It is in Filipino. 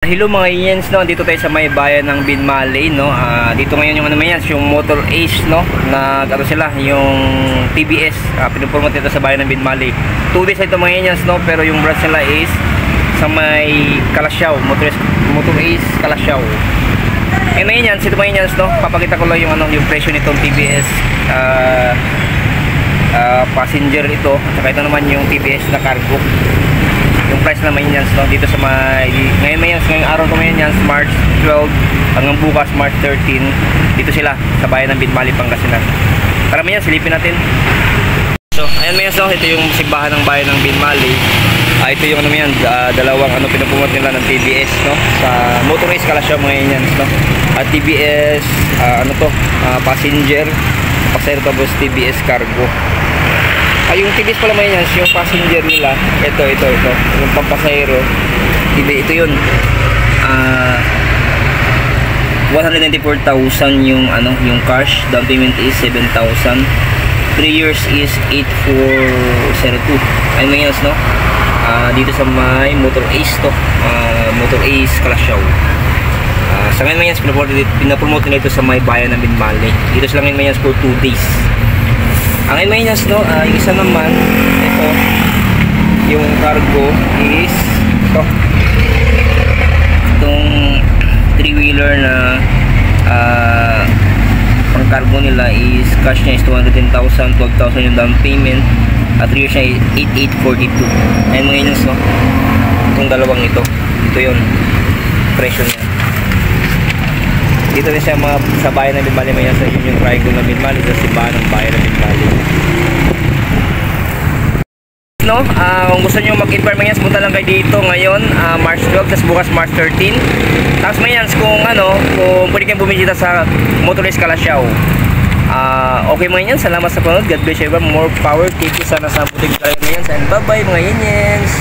Hello mga Yens, no? Dito tayo sa may bayan ng Binmaley, no? Dito ngayon yung ano yan, yung Motor Ace, no? Ano sila, yung TBS, pinupromote nito sa bayan ng Binmaley. 2 days ito mga Yens, no? Pero yung branch nila is sa may Calasiao, Motor Ace Calasiao. Eh mga Yens, ito mga Yens, no? Papakita ko lang yung ano, yung presyo nitong TBS passenger ito, at saka ito naman yung TBS na cargo. Yung price na maintenance, no, dito sa ngayong araw ko maintenance, March 12 hanggang bukas March 13, dito sila sa bayan ng Binmaley, Pangasinan. Tara mga yan, silipin natin. So ayan mga yan, no, ito yung simbahan ng bayan ng Binmaley. Ito yung ano yan, dalawang ano pinupromote nila ng TBS, no, sa Motor Ace Calasiao mga yan, no. At TBS passenger, tapos TBS cargo. Yung TBS pala may yan, yung passenger nila, ito, yung pampasahero, ito yun, 194,000 yung ano, yung cash, down payment is 7,000, 3 years is 8,402. Ayun may yan, no? Dito sa may Motor Ace to, Motor Ace Calasiao. Sa ngayon may yan, pinapromote nito sa may bayan ng Binmaley. Dito sila ngayon may yan for 2 days. Ang maintenance, no, yung isa naman, ito, yung cargo is itong 3-wheeler na ang cargo nila is cash niya is 210,000, 12,000 yung down payment, at 3 years niya is 8,842. Ayun maintenance, no, itong dalawang ito yun, presyo niya. Dito rin siya sa bayan ng Binmaley, may nasa yun yung triangle ng Binmaley, sa simbahan ng bayan ng Binmaley. No, kung gusto nyo mag-inquire mga yans, punta lang kayo dito ngayon, March 12, tapos bukas March 13. Tapos mga yans, kung pwede kayong bumisita sa Motor Ace Calasiao. Okay mga yans, salamat sa panood. God bless you everyone. More power. Keep you sana sa puting tayo mga yans. And bye bye mga yans.